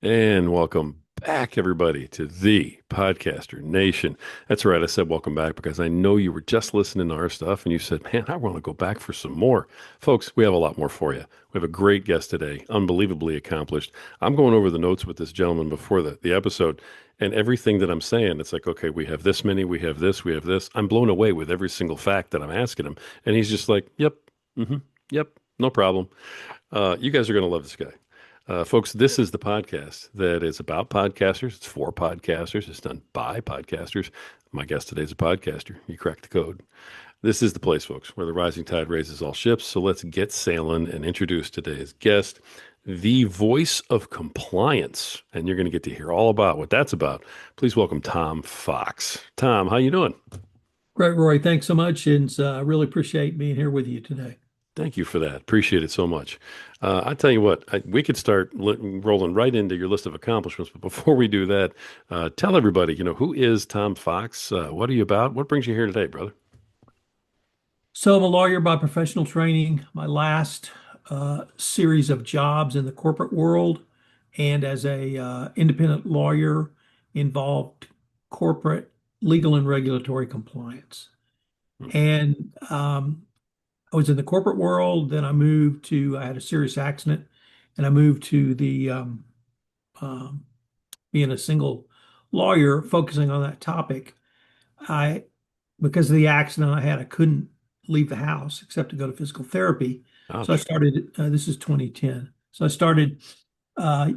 And welcome back, everybody, to the Podcaster Nation. That's right. I said welcome back because I know you were just listening to our stuff and you said, man, I want to go back for some more. Folks, we have a lot more for you. We have a great guest today, unbelievably accomplished. I'm going over the notes with this gentleman before the episode, and everything that I'm saying, it's like, okay, we have this many, we have this, we have this. I'm blown away with every single fact that I'm asking him. And he's just like, yep, mm-hmm, yep, no problem. You guys are going to love this guy. Folks, this is the podcast that is about podcasters. It's for podcasters. It's done by podcasters. My guest today is a podcaster. You cracked the code. This is the place, folks, where the rising tide raises all ships. So let's get sailing and introduce today's guest, the voice of compliance. And you're going to get to hear all about what that's about. Please welcome Tom Fox. Tom, how you doing? Great, Roy. Thanks so much. And I really appreciate being here with you today. Thank you for that. Appreciate it so much. I tell you what, we could start rolling right into your list of accomplishments. But before we do that, tell everybody, who is Tom Fox? What are you about? What brings you here today, brother? So I'm a lawyer by professional training. My last series of jobs in the corporate world and as a independent lawyer involved corporate legal and regulatory compliance. And I was in the corporate world. Then I had a serious accident and I moved to the um, being a single lawyer focusing on that topic. I, because of the accident I had, I couldn't leave the house except to go to physical therapy. So I Ouch. started, this is 2010. So I started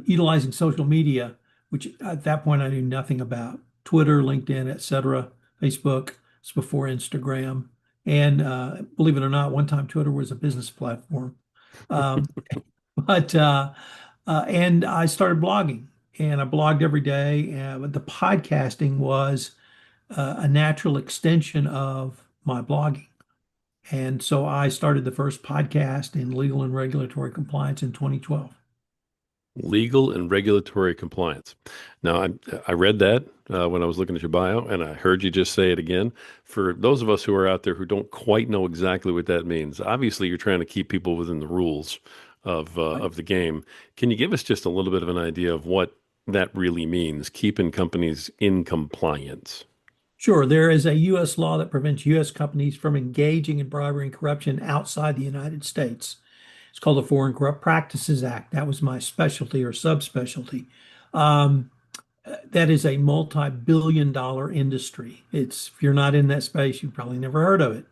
utilizing social media, which at that point I knew nothing about Twitter, LinkedIn, etc., Facebook. It's before Instagram. And believe it or not, one time Twitter was a business platform. Um, but I started blogging and I blogged every day. But the podcasting was a natural extension of my blogging. And so I started the first podcast in legal and regulatory compliance in 2012. Legal and regulatory compliance. Now, I read that when I was looking at your bio, and I heard you just say it again. For those of us who are out there who don't quite know exactly what that means, obviously you're trying to keep people within the rules Right. of the game. Can you give us just a little bit of an idea of what that really means, keeping companies in compliance? Sure, there is a U.S. law that prevents U.S. companies from engaging in bribery and corruption outside the United States. It's called the Foreign Corrupt Practices Act. That was my specialty or subspecialty. Um, that is a multi-billion-dollar industry. It's if you're not in that space, you've probably never heard of it.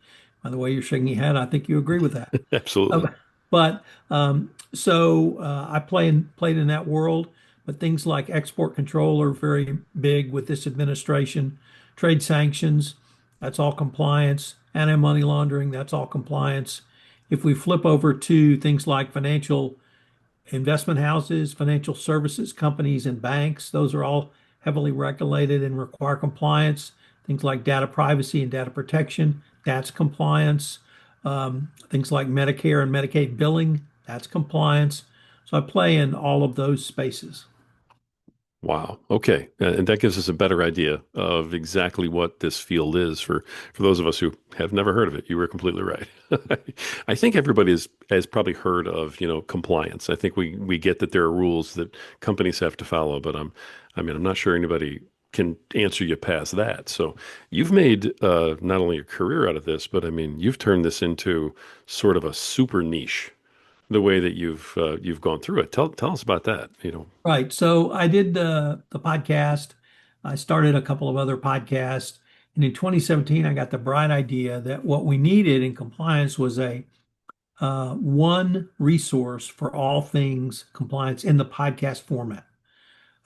By the way you're shaking your head, I think you agree with that. Absolutely. Uh, but I played in that world, but things like export control are very big with this administration. Trade sanctions, that's all compliance. Anti-money laundering, that's all compliance. If we flip over to things like financial investment houses, financial services companies, and banks, those are all heavily regulated and require compliance. Things like data privacy and data protection, that's compliance. Things like Medicare and Medicaid billing, that's compliance. So I play in all of those spaces. Wow. Okay. And that gives us a better idea of exactly what this field is for those of us who have never heard of it. You were completely right. I think everybody has probably heard of, compliance. I think we get that there are rules that companies have to follow, but I'm not sure anybody can answer you past that. So you've made not only a career out of this, but I mean, you've turned this into sort of a super niche the way that you've gone through it. Tell us about that. Right. So I did the podcast. I started a couple of other podcasts. And in 2017, I got the bright idea that what we needed in compliance was a one resource for all things compliance in the podcast format.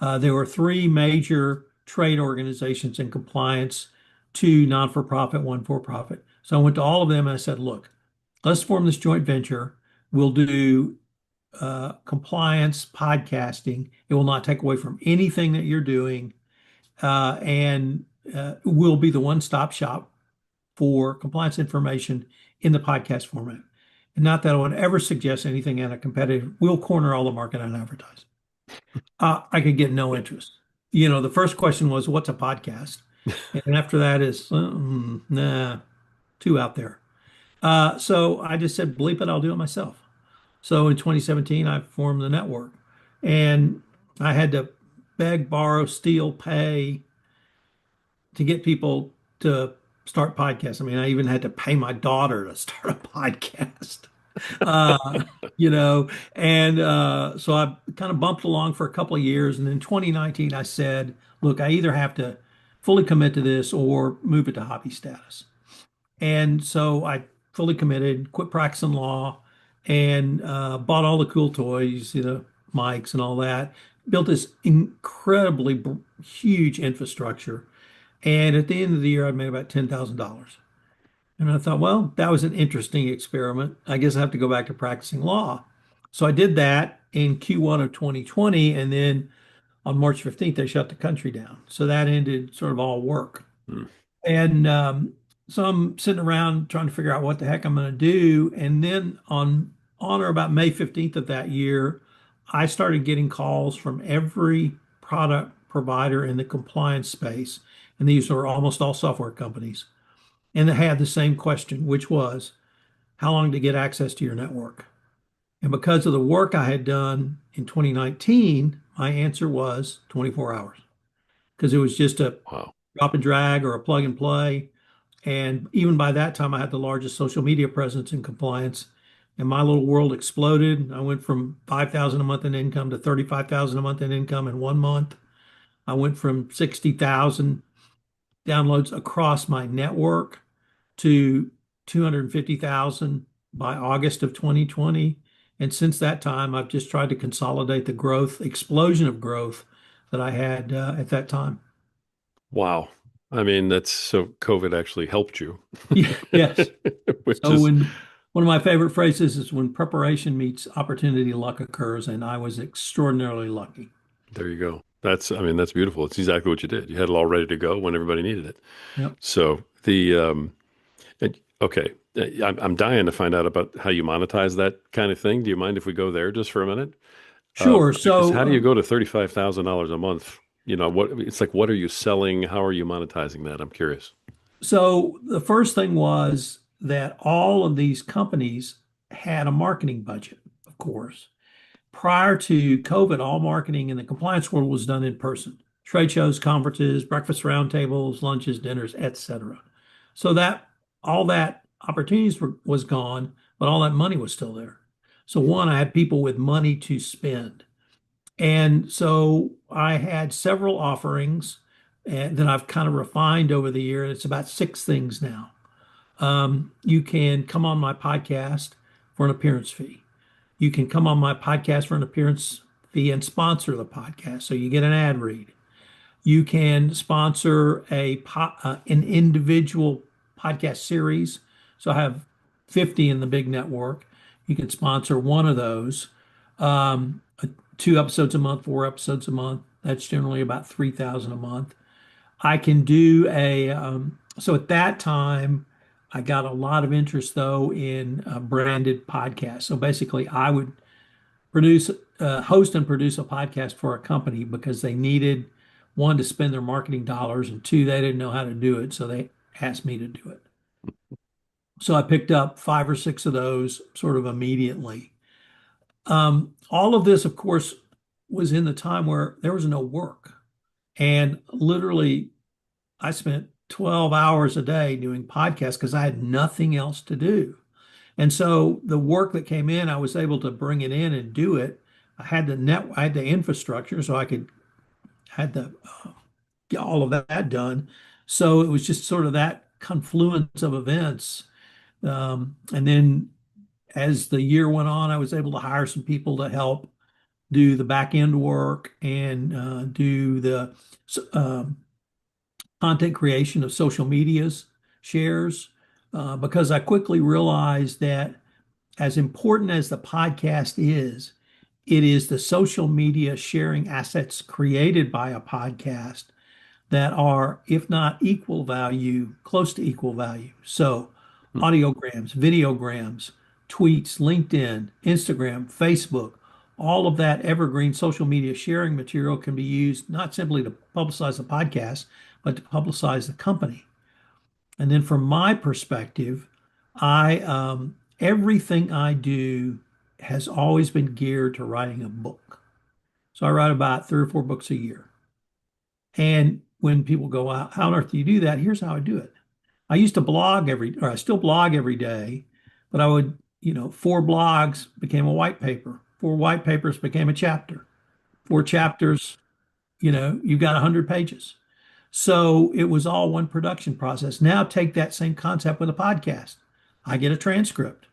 There were three major trade organizations in compliance, two non-for-profit, one for-profit. So I went to all of them and I said, look, let's form this joint venture. We'll do compliance podcasting. It will not take away from anything that you're doing, and we'll be the one-stop shop for compliance information in the podcast format. And not that I would ever suggest anything at a competitive. We'll corner all the market on advertising. I could get no interest. The first question was, "What's a podcast?" And after that is, nah, too out there. So I just said, "Bleep it, I'll do it myself." So in 2017, I formed the network, and I had to beg, borrow, steal, pay to get people to start podcasts. I mean, I even had to pay my daughter to start a podcast. Uh, and so I kind of bumped along for a couple of years. And in 2019, I said, look, I either have to fully commit to this or move it to hobby status. And so I fully committed, quit practicing law, and bought all the cool toys, mics and all that. Built this incredibly huge infrastructure. And at the end of the year, I made about $10,000. And I thought, well, that was an interesting experiment. I guess I have to go back to practicing law. So I did that in Q1 of 2020. And then on March 15th, they shut the country down. So that ended sort of all work. Hmm. And so I'm sitting around trying to figure out what the heck I'm going to do. And then on or about May 15th of that year, I started getting calls from every product provider in the compliance space. And these are almost all software companies. And they had the same question, which was, how long to get access to your network? And because of the work I had done in 2019, my answer was 24 hours because it was just a Wow. drop and drag or a plug and play. And even by that time, I had the largest social media presence in compliance. And my little world exploded. I went from 5,000 a month in income to 35,000 a month in income in 1 month. I went from 60,000 downloads across my network to 250,000 by August of 2020. And since that time, I've just tried to consolidate the growth, explosion of growth that I had at that time. Wow. I mean, that's so COVID actually helped you, Yes. which So is when one of my favorite phrases is when preparation meets opportunity, luck occurs, and I was extraordinarily lucky. there you go. I mean, that's beautiful. It's exactly what you did. You had it all ready to go when everybody needed it. Yep. So okay, I'm dying to find out about how you monetize that kind of thing. Do you mind if we go there just for a minute? Sure. Because So how do you go to $35,000 a month? It's like, what are you selling? How are you monetizing that? I'm curious. so the first thing was that all of these companies had a marketing budget, of course. Prior to COVID, all marketing in the compliance world was done in person. Trade shows, conferences, breakfast roundtables, lunches, dinners, etc. So that all that was gone, but all that money was still there. So one, I had people with money to spend. And so I had several offerings that I've kind of refined over the year. It's about six things now. You can come on my podcast for an appearance fee. You can come on my podcast for an appearance fee and sponsor the podcast. So you get an ad read. You can sponsor an individual podcast series. So I have 50 in the big network. You can sponsor one of those. 2 episodes a month, 4 episodes a month. That's generally about 3,000 a month. I can do so at that time, I got a lot of interest though in branded podcasts. So basically, I would produce, host and produce a podcast for a company because they needed one to spend their marketing dollars and two, they didn't know how to do it. So they asked me to do it. So I picked up five or six of those sort of immediately. All of this, of course, was in the time where there was no work. And literally, I spent 12 hours a day doing podcasts because I had nothing else to do. And so the work that came in, I was able to bring it in and do it. I had the infrastructure, so I could had the get all of that done. So it was just sort of that confluence of events. And then as the year went on, I was able to hire some people to help do the back end work and do the um, content creation of social medias shares because I quickly realized that as important as the podcast is, it is the social media sharing assets created by a podcast that are, if not equal value, close to equal value. So, Hmm. audiograms, videograms, tweets, LinkedIn, Instagram, Facebook, all of that evergreen social media sharing material can be used not simply to publicize the podcast, but to publicize the company. And then from my perspective, I everything I do has always been geared to writing a book. So I write about 3 or 4 books a year. And when people go out, how on earth do you do that? Here's how I do it. I used to blog or I still blog every day, but I would, 4 blogs became a white paper. 4 white papers became a chapter. 4 chapters, you've got 100 pages. So it was all one production process. Now take that same concept with a podcast. I get a transcript.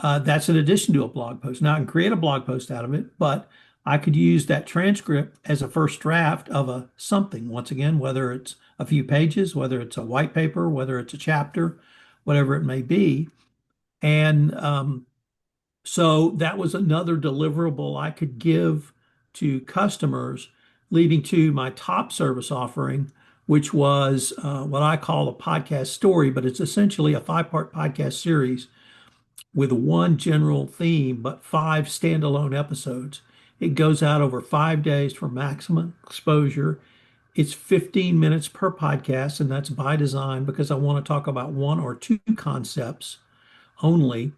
That's in addition to a blog post. Now I can create a blog post out of it, but I could use that transcript as a first draft of a something. Once again, whether it's a few pages, whether it's a white paper, whether it's a chapter, whatever it may be. And so that was another deliverable I could give to customers, leading to my top service offering, which was what I call a podcast story, but it's essentially a 5-part podcast series with one general theme, but 5 standalone episodes. It goes out over 5 days for maximum exposure. It's 15 minutes per podcast, and that's by design because I want to talk about 1 or 2 concepts only.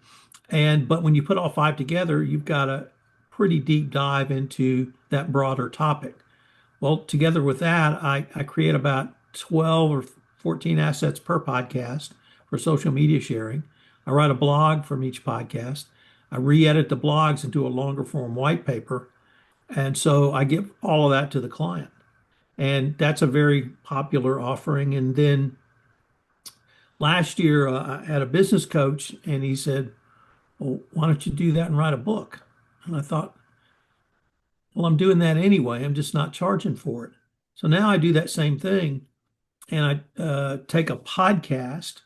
But when you put all 5 together, you've got a pretty deep dive into that broader topic. Well, together with that, I create about 12 or 14 assets per podcast for social media sharing. I write a blog from each podcast. I re-edit the blogs into a longer form white paper. And so I give all of that to the client. And that's a very popular offering. And then last year, I had a business coach and he said, well, why don't you do that and write a book? And I thought, well, I'm doing that anyway. I'm just not charging for it. So now I do that same thing and I take a podcast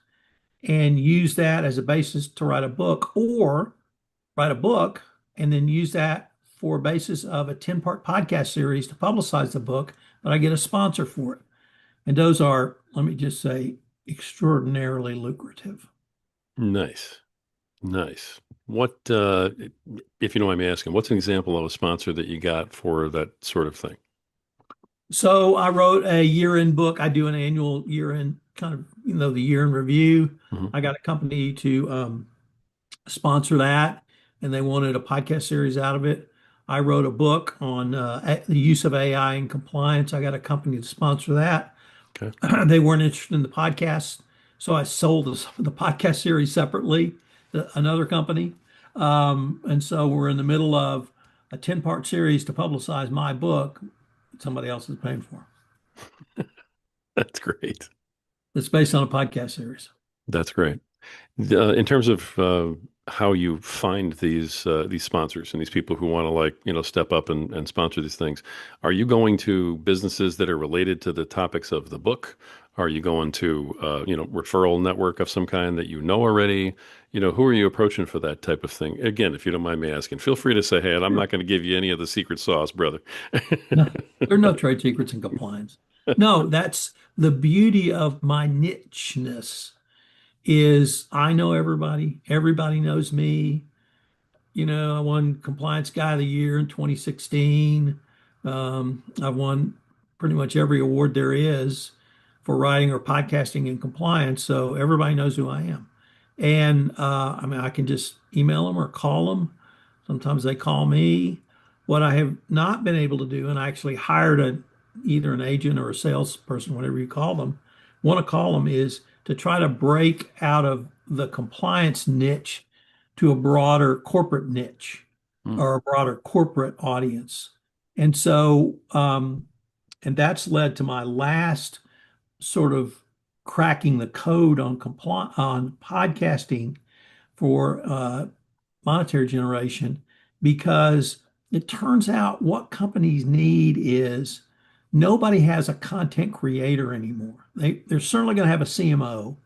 and use that as a basis to write a book or write a book and then use that for a basis of a 10-part podcast series to publicize the book, but I get a sponsor for it. And those are, let me just say, extraordinarily lucrative. Nice. Nice. What, if you don't mind me asking, what's an example of a sponsor that you got for that sort of thing? So I wrote a year-end book. I do an annual year-end kind of, the year in review. Hmm. I got a company to sponsor that, and they wanted a podcast series out of it. I wrote a book on the use of AI in compliance. I got a company to sponsor that. Okay. They weren't interested in the podcast, so I sold the podcast series separately to another company. And so we're in the middle of a 10-part series to publicize my book that somebody else is paying for. That's great. It's based on a podcast series. That's great. In terms of how you find these sponsors and these people who want to step up and sponsor these things, are you going to businesses that are related to the topics of the book? Are you going to referral network of some kind that you know already? Who are you approaching for that type of thing? Again, if you don't mind me asking, feel free to say, "Hey, I'm Sure. not going to give you any of the secret sauce, brother." No, there are no trade secrets in compliance. No, that's the beauty of my nicheness is I know everybody. Everybody knows me. I won Compliance Guy of the Year in 2016. I've won pretty much every award there is for writing or podcasting in compliance. So everybody knows who I am. And I mean, I can just email them or call them. Sometimes they call me. What I have not been able to do, and I actually hired either an agent or a salesperson, whatever you call them, want to call them, is to try to break out of the compliance niche to a broader corporate niche Hmm. or a broader corporate audience. And so, and that's led to my last sort of cracking the code on podcasting for monetary generation because it turns out what companies need is nobody has a content creator anymore. They're certainly going to have a CMO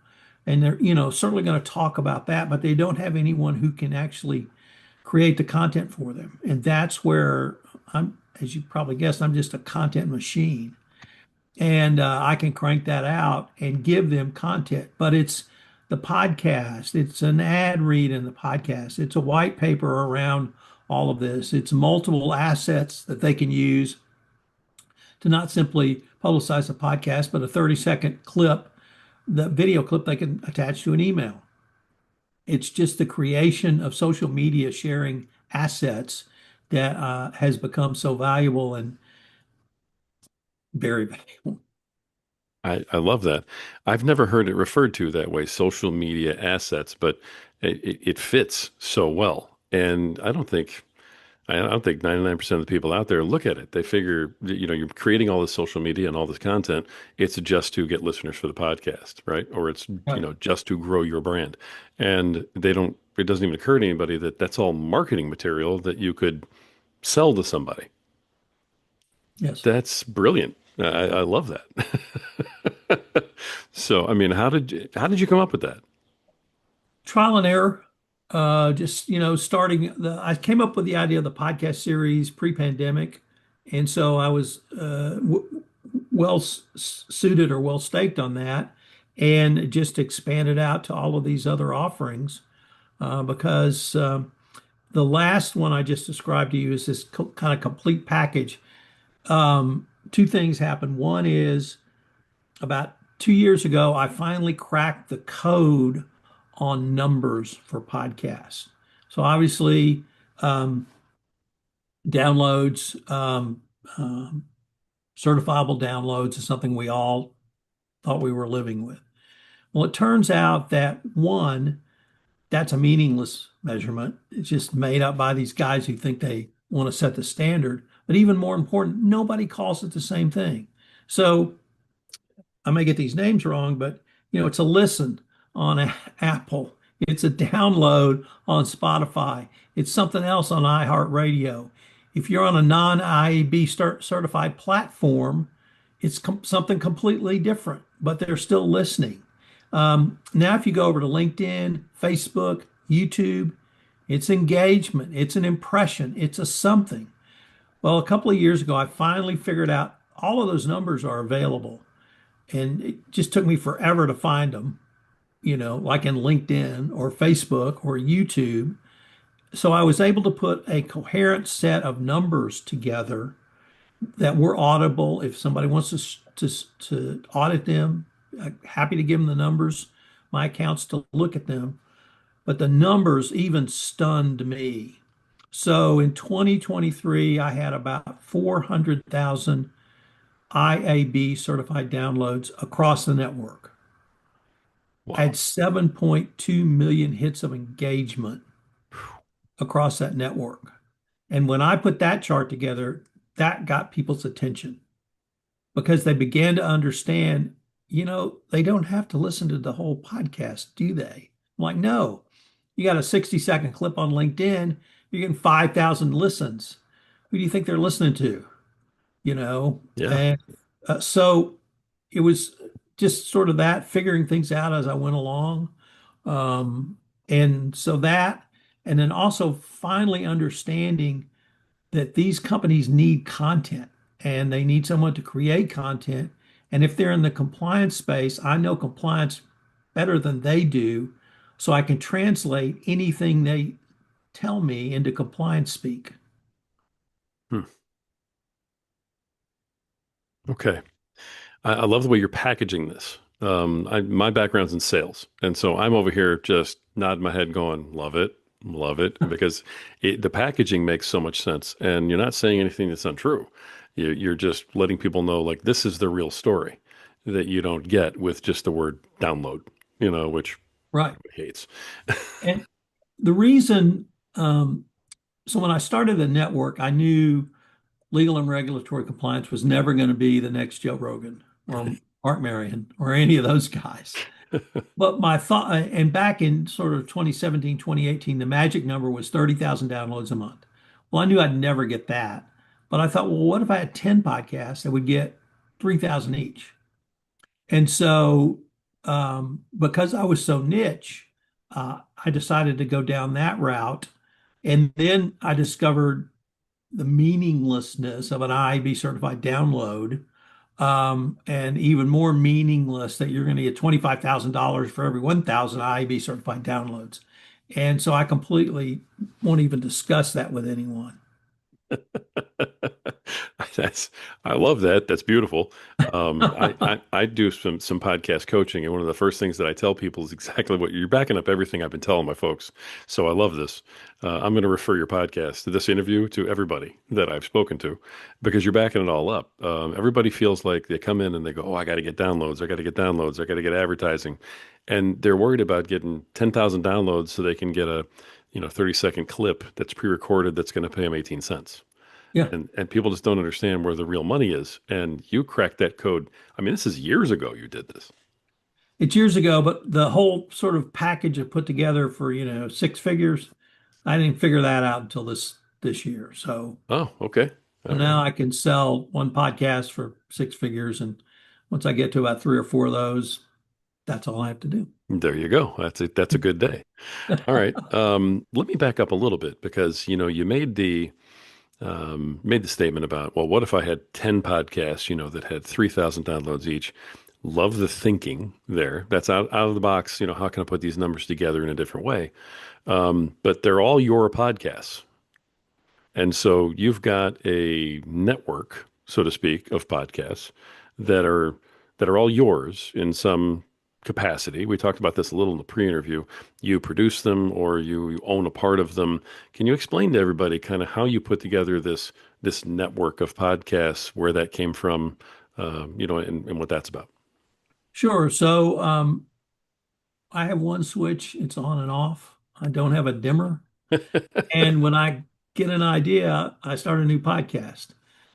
and they're certainly going to talk about that, but they don't have anyone who can actually create the content for them. And that's where I'm, as you probably guessed, I'm just a content machine. And I can crank that out and give them content. But it's the podcast, it's an ad read in the podcast, it's a white paper around all of this, it's multiple assets that they can use to not simply publicize the podcast, but a 30-second clip, the video clip they can attach to an email. It's just the creation of social media sharing assets that has become so valuable and very valuable. I love that. I've never heard it referred to that way, social media assets, but it fits so well. And I don't think 99% of the people out there look at it. They figure, you're creating all this social media and all this content. It's just to get listeners for the podcast, right? Or it's, Right. just to grow your brand. And it doesn't even occur to anybody that that's all marketing material that you could sell to somebody. Yes. That's brilliant. I love that. So, I mean, how did you come up with that? Trial and error. Just starting I came up with the idea of the podcast series pre-pandemic, and so I was well suited or well staked on that, and just expanded out to all of these other offerings because the last one I just described to you is this kind of complete package. Two things happened. One is about 2 years ago, I finally cracked the code on numbers for podcasts. So obviously, um, downloads, certifiable downloads is something we all thought we were living with. Well, it turns out that one, that's a meaningless measurement. It's just made up by these guys who think they want to set the standard. But even more important, nobody calls it the same thing. So I may get these names wrong, but it's a listen on Apple. It's a download on Spotify. It's something else on iHeartRadio. If you're on a non-IAB certified platform, it's something completely different, but they're still listening. Now, if you go over to LinkedIn, Facebook, YouTube, it's engagement, it's an impression, it's a something. Well, a couple of years ago, I finally figured out all of those numbers are available. And it just took me forever to find them, like in LinkedIn or Facebook or YouTube. So I was able to put a coherent set of numbers together that were audible. If somebody wants to audit them, happy to give them the numbers, my accounts to look at them. But the numbers even stunned me. So in 2023, I had about 400,000 IAB certified downloads across the network. I Wow. had 7.2 million hits of engagement across that network. And when I put that chart together, that got people's attention because they began to understand, they don't have to listen to the whole podcast, do they? I'm like, no, you got a 60-second clip on LinkedIn, you're getting 5,000 listens. Who do you think they're listening to? Yeah. And so it was just sort of that figuring things out as I went along. Um, and so that, and then also finally understanding that these companies need content and they need someone to create content. And if they're in the compliance space, I know compliance better than they do. So I can translate anything they tell me into compliance speak. Hmm. Okay. I love the way you're packaging this. My background's in sales, and so I'm over here just nodding my head, going, love it," because the packaging makes so much sense, and you're not saying anything that's untrue. You're just letting people know, like, this is the real story that you don't get with just the word download, which Right. everybody hates. And the reason, so when I started the network, I knew legal and regulatory compliance was never going to be the next Joe Rogan or Mark Marion or any of those guys. But my thought, and back in sort of 2017, 2018, the magic number was 30,000 downloads a month. Well, I knew I'd never get that. But I thought, well, what if I had 10 podcasts that would get 3,000 each? And so, because I was so niche, I decided to go down that route. And then I discovered the meaninglessness of an IAB certified download, and even more meaningless that you're going to get $25,000 for every 1,000 IAB certified downloads. And so I completely won't even discuss that with anyone. That's I love that. That's beautiful. I do some podcast coaching, and one of the first things that I tell people is exactly what you're backing up everything I've been telling my folks. So I love this. I'm going to refer your podcast to this interview to everybody that I've spoken to because you're backing it all up. Everybody feels like they come in and they go, "Oh, I got to get downloads. I got to get downloads. I got to get advertising," and they're worried about getting 10,000 downloads so they can get a 30-second clip that's pre-recorded that's going to pay them 18 cents. Yeah, And people just don't understand where the real money is. And you cracked that code. I mean, this is years ago you did this. it's years ago, but the whole sort of package I put together for, six figures, I didn't figure that out until this year. Oh, okay. So All right. now I can sell one podcast for six figures, and once I get to about three or four of those, that's all I have to do. There you go. That's a good day. All right. Let me back up a little bit because you made the statement about, well, what if I had 10 podcasts, that had 3,000 downloads each? Love the thinking there. That's out of the box. How can I put these numbers together in a different way? But they're all your podcasts. And so you've got a network, so to speak, of podcasts that are that are all yours in some capacity. We talked about this a little in the pre-interview. You produce them or you own a part of them. Can you explain to everybody kind of how you put together this network of podcasts, where that came from, and what that's about? Sure. So I have one switch, it's on and off. I don't have a dimmer. And when I get an idea, I start a new podcast.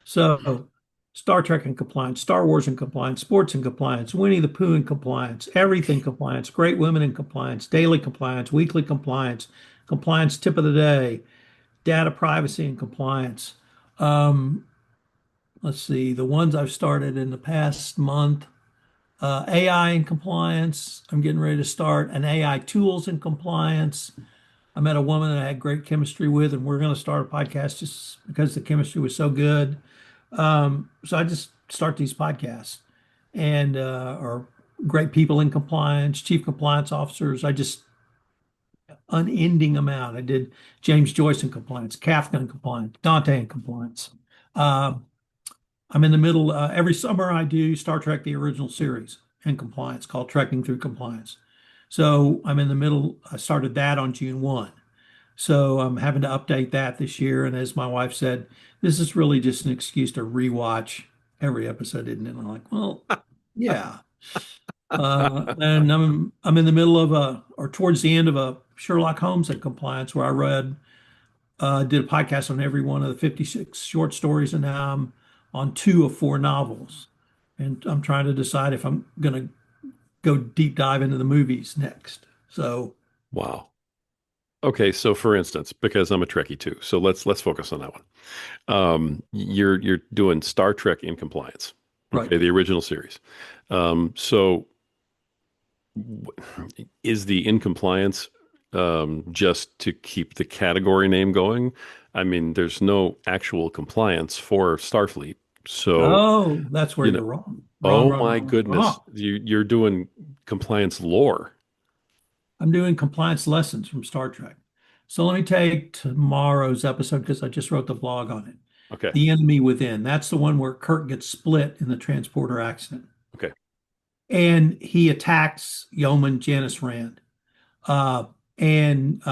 So, Star Trek in compliance, Star Wars in compliance, sports in compliance, Winnie the Pooh in compliance, everything compliance, great women in compliance, daily compliance, weekly compliance, compliance tip of the day, data privacy and compliance. Um, let's see, the ones I've started in the past month, AI in compliance. I'm getting ready to start an AI tools in compliance. I met a woman that I had great chemistry with, and we're going to start a podcast just because the chemistry was so good. So I just start these podcasts and or great people in compliance, chief compliance officers. I just unending amount. I did James Joyce in compliance, Kafka in compliance, Dante in compliance. Uh, I'm in the middle. Every summer I do Star Trek: The Original Series in compliance called Trekking Through Compliance. So I'm in the middle. I started that on June 1. So I'm having to update that this year. And as my wife said, this is really just an excuse to rewatch every episode, isn't it? And I'm like, well, yeah. And I'm in the middle of or towards the end of a Sherlock Holmes in compliance where I did a podcast on every one of the 56 short stories, and now I'm on two of four novels. And I'm trying to decide if I'm going to go deep dive into the movies next. So, Wow. Okay, so for instance, because I'm a Trekkie too, so let's focus on that one. You're doing Star Trek in compliance, right. okay, the original series. So is the in compliance just to keep the category name going? I mean, there's no actual compliance for Starfleet, so Oh, that's where you know. you're wrong. Wrong, Oh wrong, my wrong, goodness, wrong. you're doing compliance lore. I'm doing compliance lessons from Star Trek. So let me take tomorrow's episode because I just wrote the blog on it. Okay, The Enemy Within. That's the one where Kirk gets split in the transporter accident. okay, And he attacks Yeoman Janice Rand. Uh, and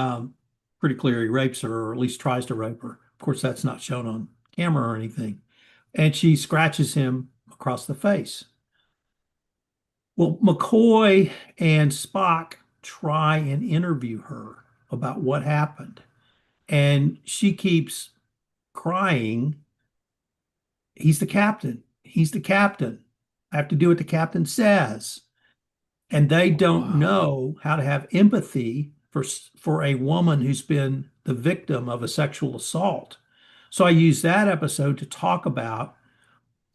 pretty clear he rapes her, or at least tries to rape her. Of course, that's not shown on camera or anything. And she scratches him across the face. Well, McCoy and Spock try and interview her about what happened. And she keeps crying. He's the captain. He's the captain. I have to do what the captain says. And they don't wow, know how to have empathy for a woman who's been the victim of a sexual assault. So I use that episode to talk about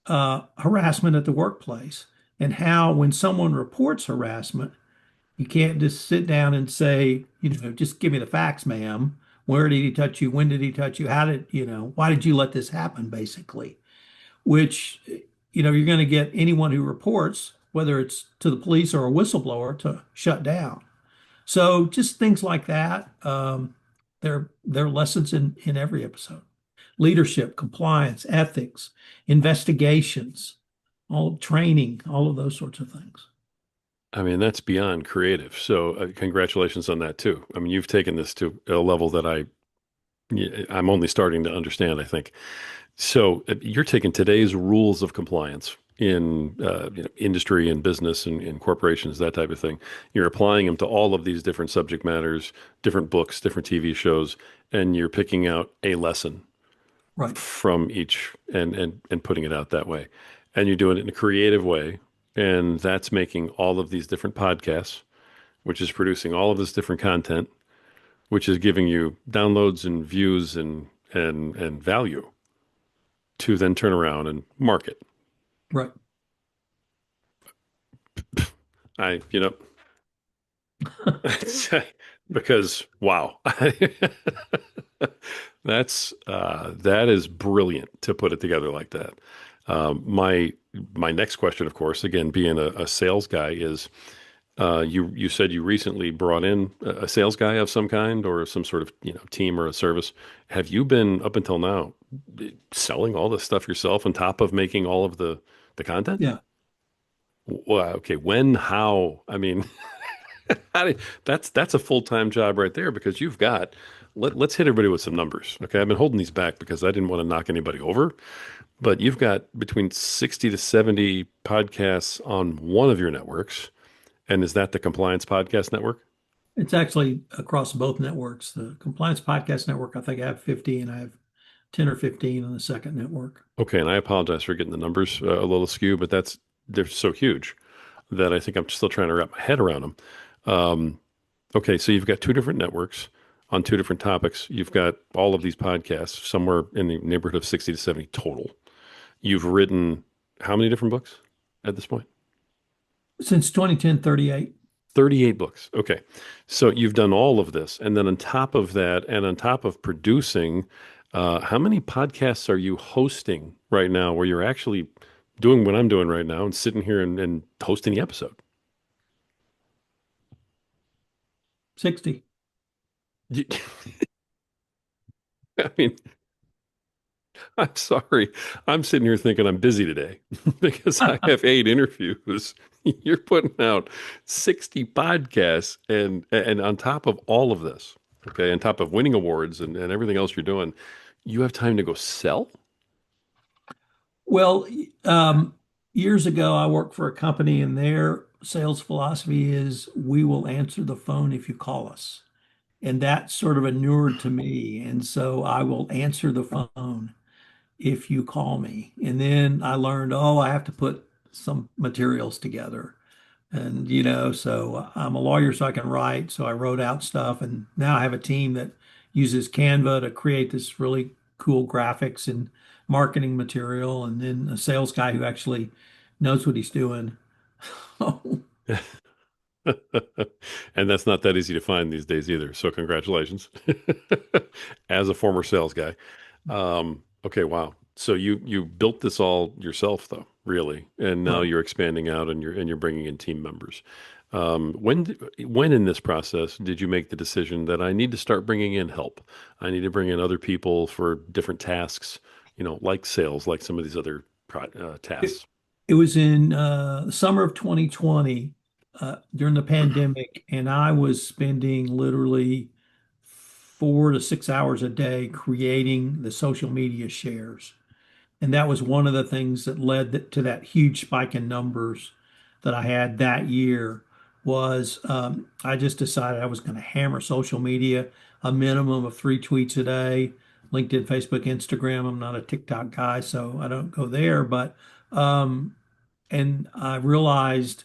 harassment at the workplace and how when someone reports harassment, you can't just sit down and say, just give me the facts, ma'am. Where did he touch you? When did he touch you? How did, why did you let this happen, basically? Which, you're going to get anyone who reports, whether it's to the police or a whistleblower, to shut down. So just things like that. They're lessons in every episode. leadership, compliance, ethics, investigations, all training, all of those sorts of things. I mean, that's beyond creative. So, congratulations on that too. I mean, you've taken this to a level that I'm only starting to understand, I think. So, you're taking today's rules of compliance in industry and business and corporations, that type of thing. You're applying them to all of these different subject matters, different books, different TV shows, and you're picking out a lesson Right, from each and putting it out that way. And you're doing it in a creative way. And that's making all of these different podcasts, which is producing all of this different content, which is giving you downloads and views and value to then turn around and market. right. I, you know, because wow, that is brilliant to put it together like that. My next question, of course, again, being a sales guy, is you said you recently brought in a sales guy of some kind or some sort of team or a service. Have you been up until now selling all this stuff yourself on top of making all of the content? Yeah. Well, okay, when, how? I mean, that's a full-time job right there because you've got let's hit everybody with some numbers. Okay, I've been holding these back because I didn't want to knock anybody over, but you've got between 60 to 70 podcasts on one of your networks. And is that the Compliance Podcast Network? It's actually across both networks. The Compliance Podcast Network, I think I have 50, and I have 10 or 15 on the second network. Okay, and I apologize for getting the numbers a little askew, but they're so huge that I think I'm still trying to wrap my head around them. Um, okay, so you've got two different networks on two different topics. You've got all of these podcasts, somewhere in the neighborhood of 60 to 70 total. You've written how many different books at this point? Since 2010, 38. 38 books. Okay. So you've done all of this. And then on top of that, and on top of producing, how many podcasts are you hosting right now where you're actually doing what I'm doing right now and sitting here and hosting the episode? 60. You- I mean, I'm sorry. I'm sitting here thinking I'm busy today because I have 8 interviews. You're putting out 60 podcasts and on top of all of this, okay, on top of winning awards and everything else you're doing, you have time to go sell? Well, years ago, I worked for a company, and their sales philosophy is we will answer the phone if you call us. And that sort of inured to me. And so I will answer the phone if you call me. And then I learned, oh, I have to put some materials together. And, so I'm a lawyer, so I can write. So I wrote out stuff. And now I have a team that uses Canva to create this really cool graphics and marketing material. And then a sales guy who actually knows what he's doing. And that's not that easy to find these days either. So congratulations. As a former sales guy. Okay, wow. So you built this all yourself though, really. And now Right. you're expanding out and you're bringing in team members. When in this process did you make the decision that I need to start bringing in help? I need to bring in other people for different tasks, like sales, like some of these other It, tasks. it was in the summer of 2020 during the pandemic, and I was spending literally 4 to 6 hours a day creating the social media shares. And that was one of the things that led to that huge spike in numbers that I had that year was I just decided I was going to hammer social media, a minimum of 3 tweets a day, LinkedIn, Facebook, Instagram. I'm not a TikTok guy, so I don't go there. But and I realized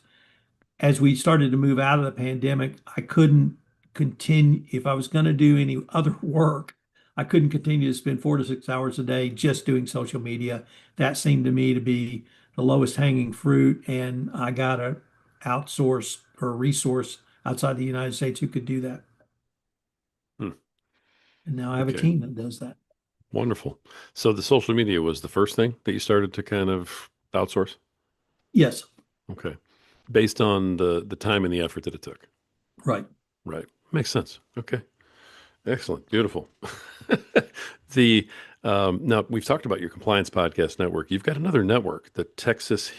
as we started to move out of the pandemic, I couldn't continue. If I was going to do any other work, I couldn't continue to spend 4 to 6 hours a day just doing social media. That seemed to me to be the lowest hanging fruit. And I got to outsource or resource outside the United States who could do that. Hmm. And now I have a Okay. team that does that. Wonderful. So the social media was the first thing that you started to kind of outsource? Yes, Okay. Based on the time and the effort that it took. right. Right. Makes sense. Okay. Excellent. Beautiful. The Now we've talked about your compliance podcast network. You've got another network, the Texas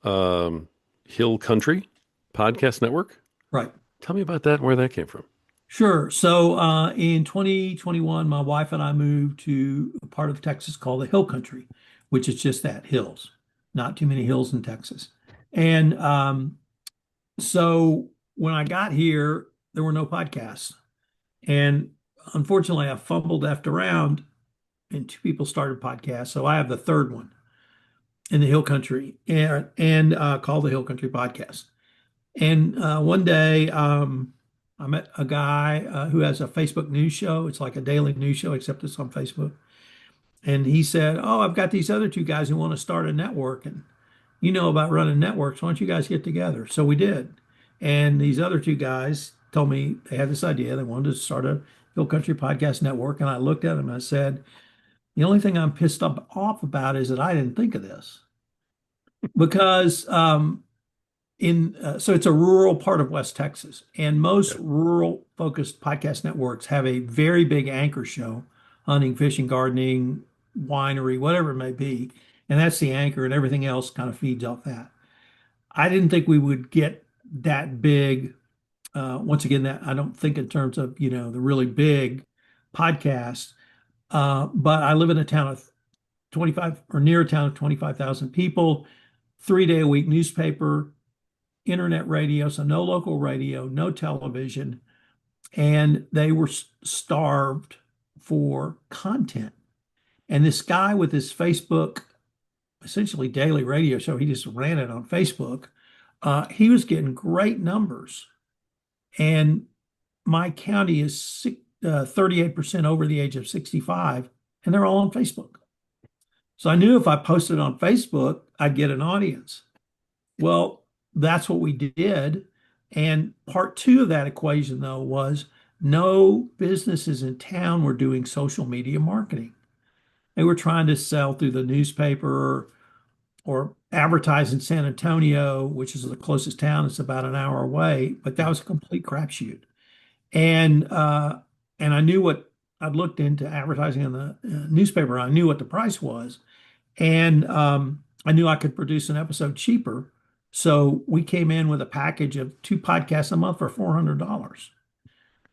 um, Hill Country Podcast Network. Right. Tell me about that and where that came from. Sure. So in 2021, my wife and I moved to a part of Texas called the Hill Country, which is just that, hills. Not too many hills in Texas. And so when I got here, there were no podcasts. And unfortunately, I fumbled after around and two people started podcasts. So I have the third one in the Hill Country and called the Hill Country Podcast. And one day, I met a guy who has a Facebook news show. It's like a daily news show, except it's on Facebook. And he said, "Oh, I've got these other two guys who want to start a network. And you know about running networks. Why don't you guys get together?" So we did. And these other two guys told me they had this idea. They wanted to start a Hill Country Podcast Network. And I looked at them and I said, the only thing I'm off about is that I didn't think of this because in so it's a rural part of West Texas, and most Yeah. rural focused podcast networks have a very big anchor show, hunting, fishing, gardening, winery, whatever it may be, and that's the anchor, and everything else kind of feeds off that. I didn't think we would get that big. Once again, that I don't think in terms of the really big podcast, but I live in a town of 25 or near a town of 25,000 people, 3 day a week newspaper, internet radio, so no local radio, no television, and they were starved for content. And this guy with his Facebook, essentially daily radio show, he just ran it on Facebook. He was getting great numbers. And my county is 38% over the age of 65, and they're all on Facebook. So I knew if I posted on Facebook, I'd get an audience. Well, that's what we did. And part two of that equation, though, was no businesses in town were doing social media marketing. They were trying to sell through the newspaper or advertise in San Antonio, which is the closest town. It's about an hour away, but that was a complete crapshoot. And and I knew what I'd looked into advertising in the newspaper. I knew what the price was, and I knew I could produce an episode cheaper. So we came in with a package of two podcasts a month for $400,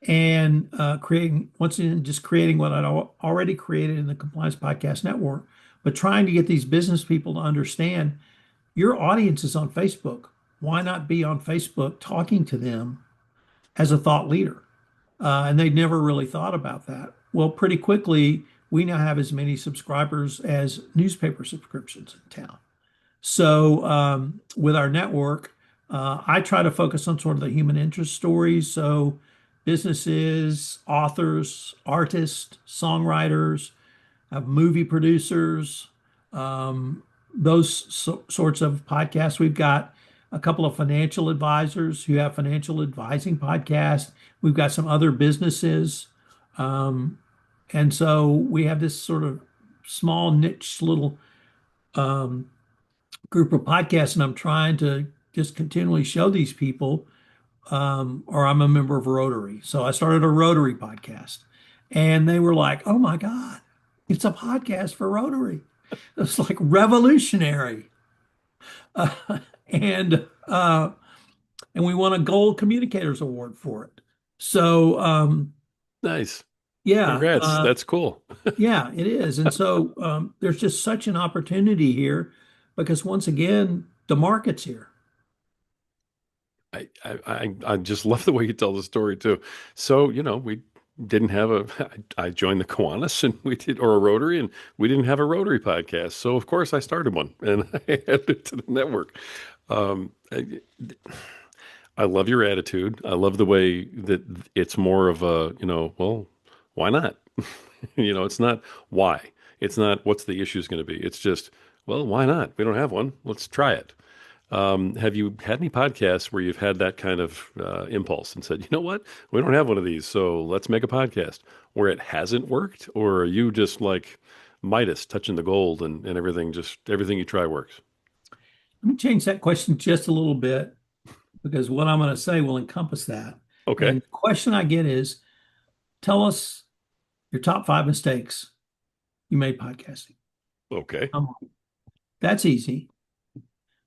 and creating once again just creating what I'd already created in the Compliance Podcast Network, but trying to get these business people to understand your audience is on Facebook. Why not be on Facebook talking to them as a thought leader? And they'd never really thought about that. Well, pretty quickly, we now have as many subscribers as newspaper subscriptions in town. So with our network, I try to focus on sort of the human interest stories. So businesses, authors, artists, songwriters, movie producers, um, those sorts of podcasts. We've got a couple of financial advisors who have financial advising podcasts. We've got some other businesses. Um, and so we have this sort of small niche little um, group of podcasts, and I'm trying to just continually show these people, or I'm a member of Rotary. So I started a Rotary podcast, and they were like, "Oh my God, it's a podcast for Rotary." It's like revolutionary. Uh, and and we won a Gold Communicators Award for it. So Nice. yeah, Congrats. That's cool. yeah, it is. And so there's just such an opportunity here because once again, the market's here. I just love the way you tell the story too. So, we didn't have I joined the Kiwanis and we did, or a Rotary, and we didn't have a Rotary podcast. So, of course, I started one and I added it to the network. I love your attitude. I love the way that it's more of a, well, why not? It's not why. It's not what's the issue is going to be. It's just, well, why not? We don't have one. Let's try it. Have you had any podcasts where you've had that kind of impulse and said, you know what? We don't have one of these, so let's make a podcast where it hasn't worked? Or are you just like Midas touching the gold and everything you try works? Let me change that question just a little bit because what I'm going to say will encompass that. Okay. And the question I get is, Tell us your top five mistakes you made podcasting. Okay. Um, that's easy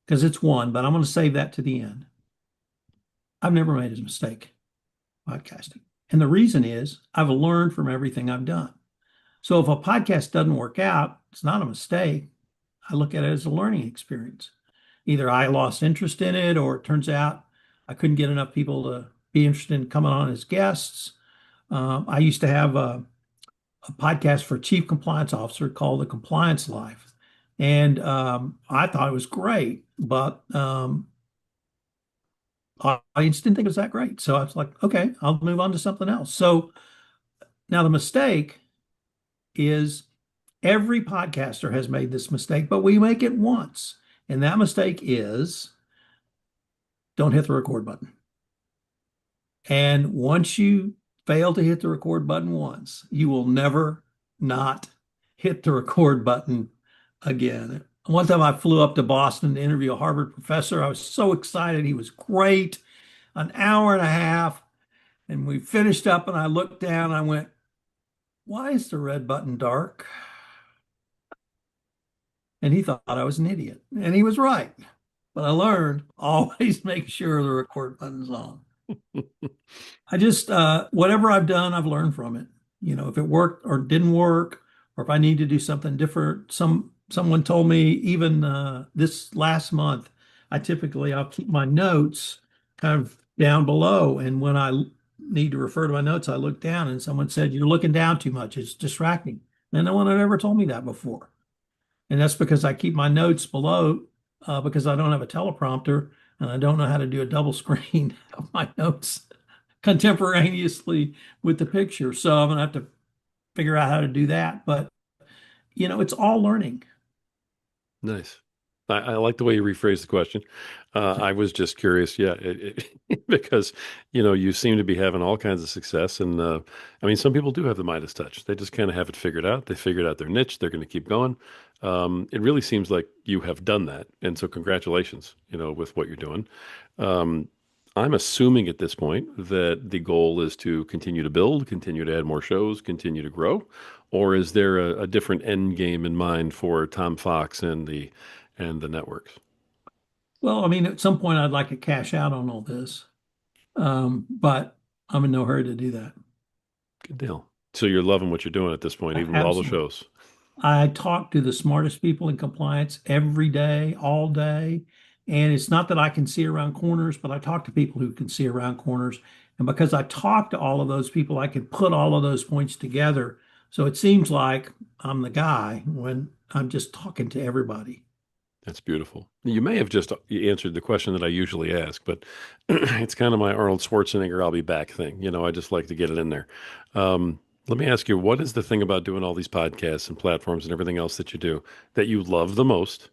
because it's one, but I'm going to save that to the end. I've never made a mistake podcasting. And the reason is I've learned from everything I've done. So if a podcast doesn't work out, it's not a mistake. I look at it as a learning experience. Either I lost interest in it, or it turns out I couldn't get enough people to be interested in coming on as guests. I used to have a podcast for a chief compliance officer called The Compliance Life. And I thought it was great, but audience didn't think it was that great. So I was like, okay, I'll move on to something else. So now the mistake is every podcaster has made this mistake, but we make it once. And that mistake is don't hit the record button. And once you fail to hit the record button once, you will never not hit the record button again. One time I flew up to Boston to interview a Harvard professor. I was so excited. He was great. An hour and a half. And we finished up, and I looked down and I went, why is the red button dark? And he thought I was an idiot. And he was right. But I learned always make sure the record button's on. I just whatever I've done, I've learned from it. You know, if it worked or didn't work, or if I need to do something different. Someone told me even this last month, I'll keep my notes kind of down below, and when I need to refer to my notes, I look down, and someone said, "You're looking down too much. It's distracting." And no one had ever told me that before. And that's because I keep my notes below because I don't have a teleprompter and I don't know how to do a double screen of my notes contemporaneously with the picture. So I'm going to have to figure out how to do that. But, it's all learning. Nice. I like the way you rephrased the question. I was just curious, yeah, because you seem to be having all kinds of success, and I mean, some people do have the Midas touch. They just kind of have it figured out. They figured out their niche. They're going to keep going. It really seems like you have done that, and so congratulations, with what you're doing. Um, I'm assuming at this point that the goal is to continue to build, continue to add more shows, continue to grow, or is there a different end game in mind for Tom Fox and the networks? Well, I mean, at some point I'd like to cash out on all this, but I'm in no hurry to do that. Good deal. So you're loving what you're doing at this point, even with all the Absolutely. shows. I talk to the smartest people in compliance every day, all day. And it's not that I can see around corners, but I talk to people who can see around corners. And because I talk to all of those people, I can put all of those points together. So it seems like I'm the guy when I'm just talking to everybody. That's beautiful. You may have just answered the question that I usually ask, but it's kind of my Arnold Schwarzenegger "I'll be back" thing. I just like to get it in there. Let me ask you, what is the thing about doing all these podcasts and platforms and everything else that you do that you love the most?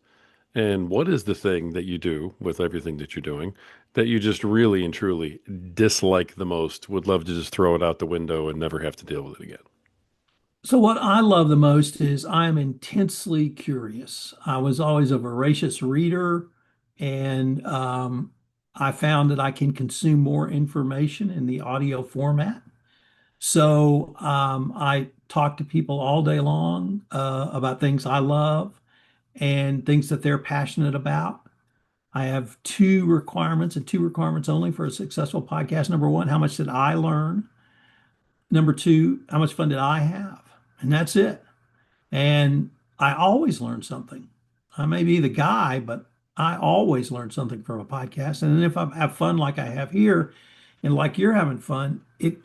And what is the thing that you do with everything that you're doing that you just really and truly dislike the most, would love to just throw it out the window and never have to deal with it again? So, what I love the most is I'm intensely curious. I was always a voracious reader, and I found that I can consume more information in the audio format. So, I talk to people all day long about things I love and things that they're passionate about. I have two requirements and two requirements only for a successful podcast. Number one, how much did I learn? Number two, how much fun did I have? And that's it. And I always learn something. I may be the guy, but I always learn something from a podcast. And then if I have fun like I have here, and like you're having fun, it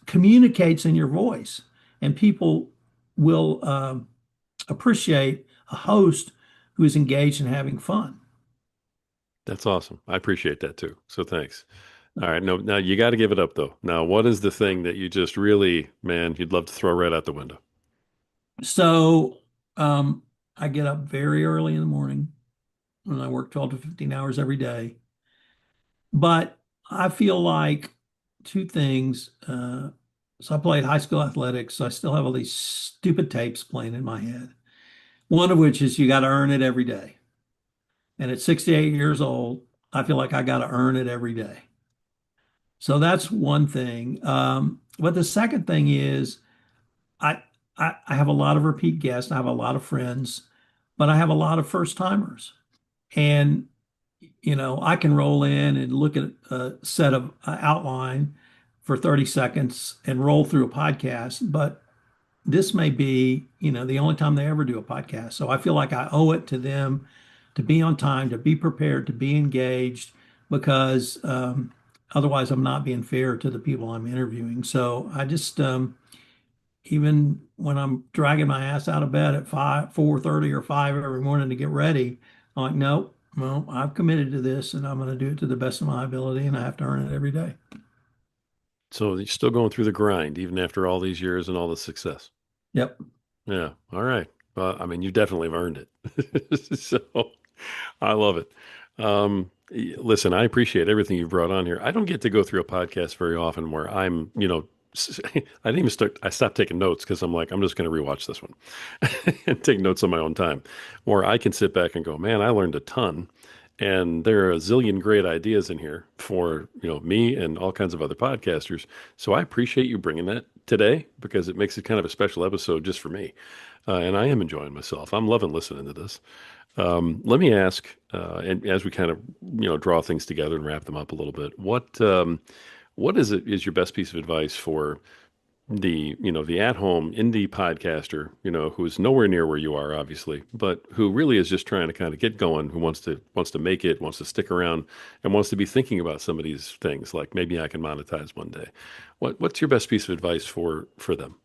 communicates in your voice, and people will appreciate a host who is engaged in having fun. That's awesome. I appreciate that too. So thanks. All right. No, now you got to give it up though. Now, what is the thing that you just really, man, you'd love to throw right out the window? So um, I get up very early in the morning and I work 12 to 15 hours every day. But I feel like two things. So I played high school athletics. So I still have all these stupid tapes playing in my head. One of which is you got to earn it every day. And at 68 years old, I feel like I got to earn it every day. So that's one thing. But the second thing is I, I have a lot of repeat guests. I have a lot of friends, but I have a lot of first timers. And, I can roll in and look at a set of outline for 30 seconds and roll through a podcast, but this may be, the only time they ever do a podcast. So I feel like I owe it to them to be on time, to be prepared, to be engaged, because otherwise I'm not being fair to the people I'm interviewing. So I just, even when I'm dragging my ass out of bed at 4:30 or 5 every morning to get ready, I'm like, nope, well, I've committed to this and I'm going to do it to the best of my ability and I have to earn it every day. So you're still going through the grind even after all these years and all the success. Yep. Yeah. All right. I mean, you definitely have earned it. So I love it. Listen, I appreciate everything you've brought on here. I don't get to go through a podcast very often where I didn't even start, I stopped taking notes because I'm like, I'm just going to rewatch this one and take notes on my own time. Or I can sit back and go, man, I learned a ton. And there are a zillion great ideas in here for, me and all kinds of other podcasters. So I appreciate you bringing that today because it makes it kind of a special episode just for me. And I am enjoying myself. I'm loving listening to this. Let me ask, and as we kind of, draw things together and wrap them up a little bit, what is your best piece of advice for the at-home indie podcaster, who's nowhere near where you are, obviously, but who really is just trying to kind of get going, who wants to make it, wants to stick around, and wants to be thinking about some of these things, like maybe I can monetize one day. What's your best piece of advice for them?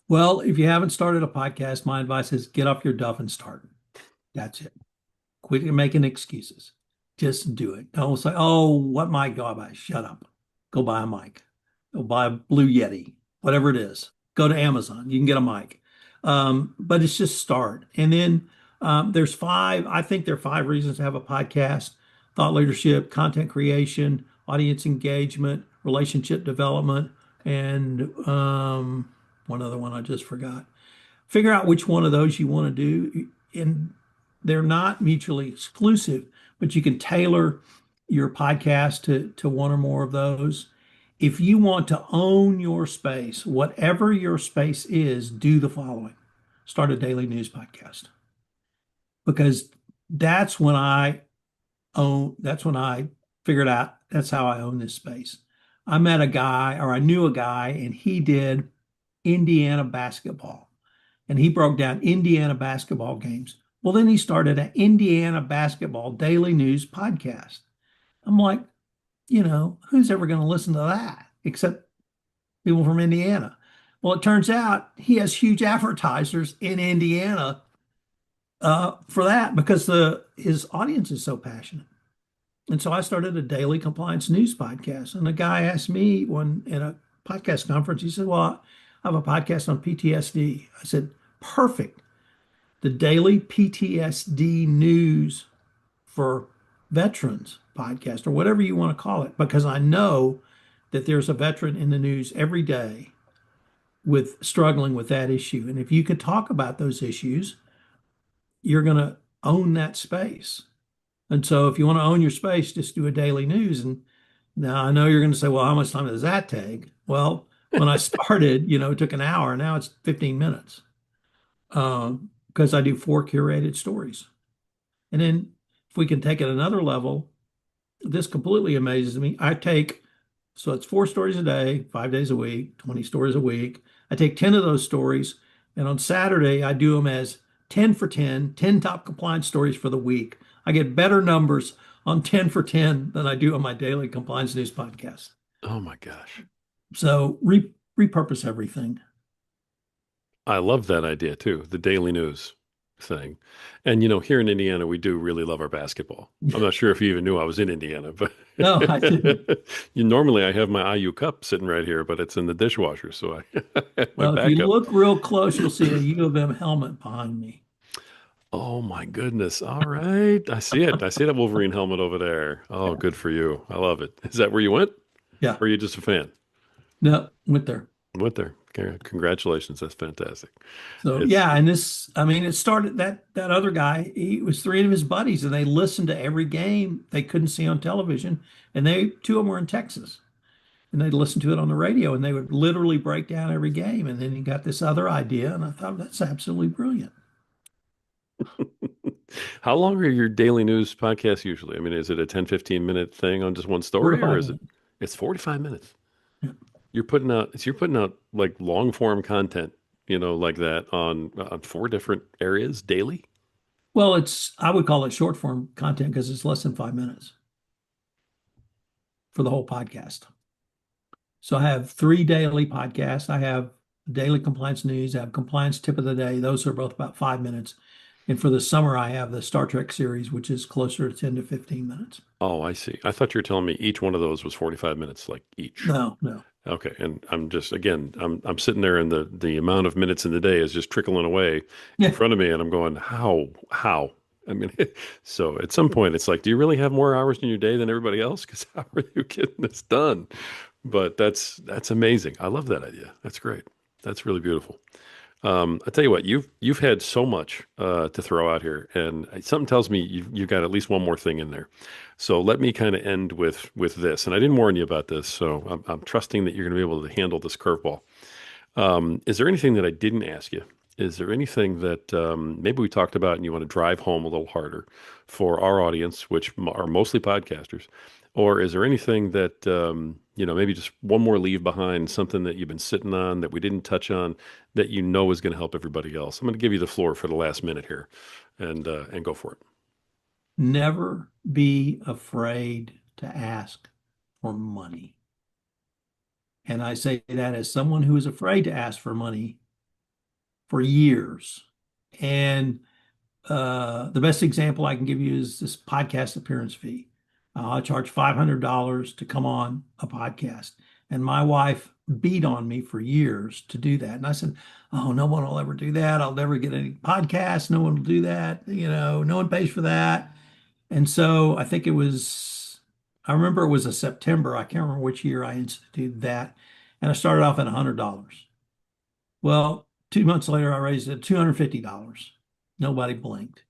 Well, if you haven't started a podcast, my advice is get off your duff and start. That's it. Quit making excuses. Just do it. Don't say, oh, what mic do I buy? Shut up. Go buy a mic. Go buy a Blue Yeti, whatever it is. Go to Amazon. You can get a mic. But it's just start. And then there's I think there are 5 reasons to have a podcast: thought leadership, content creation, audience engagement, relationship development, and one other one I just forgot. Figure out which one of those you want to do. And they're not mutually exclusive, but you can tailor your podcast to one or more of those. If you want to own your space, whatever your space is, do the following. Start a daily news podcast because that's when that's when I figured out that's how I own this space. I knew a guy, and he did Indiana basketball, and he broke down Indiana basketball games. Well, then he started an Indiana basketball daily news podcast. I'm like, who's ever going to listen to that except people from Indiana? Well, it turns out he has huge advertisers in Indiana for that because his audience is so passionate. And so I started a daily compliance news podcast. And the guy asked me one in a podcast conference, he said, well, I have a podcast on PTSD. I said, perfect. The daily PTSD news for veterans podcast or whatever you want to call it, because I know that there's a veteran in the news every day with struggling with that issue. And if you could talk about those issues, you're going to own that space. And so if you want to own your space, just do a daily news. And now I know you're going to say, well, how much time does that take? Well, when I started, it took an hour. Now it's 15 minutes because I do 4 curated stories. And then if we can take it another level, this completely amazes me. So it's 4 stories a day, 5 days a week, 20 stories a week. I take 10 of those stories, and on Saturday, I do them as 10 for 10, 10 top compliance stories for the week. I get better numbers on 10 for 10 than I do on my daily compliance news podcast. Oh my gosh. So repurpose everything. I love that idea too, the daily news thing. And here in Indiana, we do really love our basketball. I'm not sure if you even knew I was in Indiana, but No, I didn't. normally I have my IU cup sitting right here, but it's in the dishwasher, so I have my Well, if you backup. look real close, you'll see a U of M helmet behind me. Oh my goodness. All right. I see it. I see that Wolverine helmet over there. Oh, good for you. I love it. Is that where you went? Yeah. Or are you just a fan? No, went there. Went there. Congratulations. That's fantastic. So It's yeah, and it started that other guy. He was 3 of his buddies, and they listened to every game they couldn't see on television, and 2 of them were in Texas. and they'd listen to it on the radio, and they would literally break down every game. And then he got this other idea, and I thought that's absolutely brilliant. How long are your daily news podcasts usually? I mean, is it a 10, 15 minute thing on just one Four to story or five is it minutes. it's 45 minutes? Yeah. You're putting out like long form content, like that on four different areas daily? Well, I would call it short form content because it's less than 5 minutes for the whole podcast. So I have three daily podcasts. I have daily compliance news. I have compliance tip of the day. Those are both about 5 minutes. And for the summer, I have the Star Trek series, which is closer to 10 to 15 minutes. Oh, I see. I thought you were telling me each one of those was 45 minutes, like each. No, no. Okay, and I'm just again, I'm sitting there, and the amount of minutes in the day is just trickling away in Yeah. front of me, and I'm going, how? I mean, so at some point, it's like, do you really have more hours in your day than everybody else? Because how are you getting this done? But that's amazing. I love that idea. That's great. That's really beautiful. I tell you what, you've had so much to throw out here, and something tells me you've got at least one more thing in there. So let me kind of end with this. And I didn't warn you about this, so I'm trusting that you're going to be able to handle this curveball. Is there anything that I didn't ask you? Is there anything that maybe we talked about and you want to drive home a little harder for our audience, which are mostly podcasters? Or is there anything that, maybe just one more leave behind, something that you've been sitting on that we didn't touch on that you know is going to help everybody else? I'm going to give you the floor for the last minute here and go for it. Never be afraid to ask for money. And I say that as someone who is afraid to ask for money for years. And the best example I can give you is this podcast appearance fee. I charge $500 to come on a podcast. And my wife beat on me for years to do that. And I said, oh, no one will ever do that. I'll never get any podcasts. No one will do that. No one pays for that. And so I remember it was a September. I can't remember which year I instituted that. And I started off at $100. Well, 2 months later, I raised it to $250. Nobody blinked.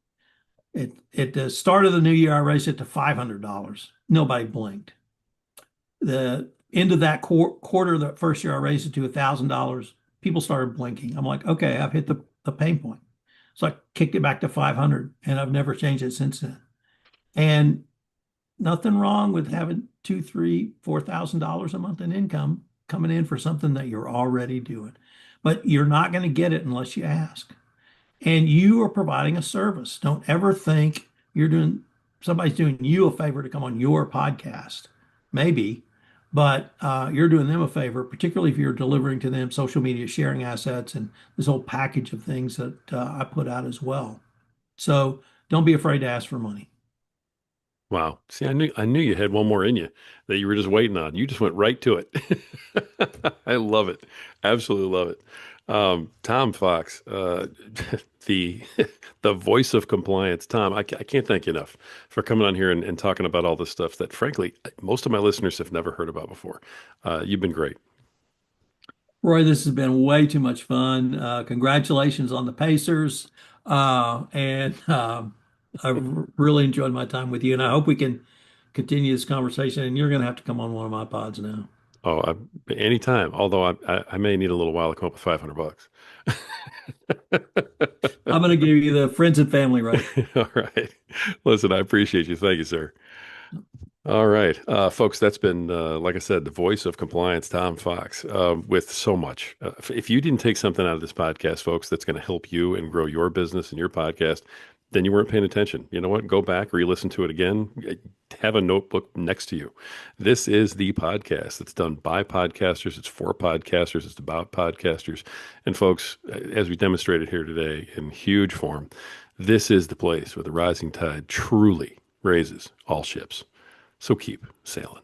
At the start of the new year, I raised it to $500. Nobody blinked. The end of that quarter, the first year, I raised it to $1,000. People started blinking. I'm like, okay, I've hit the pain point. So I kicked it back to 500, and I've never changed it since then. And nothing wrong with having two, three, $4,000 a month in income coming in for something that you're already doing. But you're not going to get it unless you ask. And you are providing a service. Don't ever think somebody's doing you a favor to come on your podcast. Maybe, but you're doing them a favor, particularly if you're delivering to them social media sharing assets and this whole package of things that I put out as well. So don't be afraid to ask for money. Wow. See, I knew you had one more in you that you were just waiting on. You just went right to it. I love it. Absolutely love it. Tom Fox, the the voice of compliance. Tom, I can't thank you enough for coming on here and talking about all this stuff that, frankly, most of my listeners have never heard about before. You've been great. Roy, this has been way too much fun. Congratulations on the Pacers. And I've really enjoyed my time with you. And I hope we can continue this conversation. And you're going to have to come on one of my pods now. Oh, anytime. Although I may need a little while to come up with $500. I'm going to give you the friends and family rate. All right. Listen, I appreciate you. Thank you, sir. All right, folks, that's been, like I said, the voice of compliance, Tom Fox, with so much. If you didn't take something out of this podcast, folks, that's going to help you and grow your business and your podcast, then you weren't paying attention. You know what? Go back or you listen to it again. Have a notebook next to you. This is the podcast. It's done by podcasters. It's for podcasters. It's about podcasters. And folks, as we demonstrated here today in huge form, this is the place where the rising tide truly raises all ships. So keep sailing.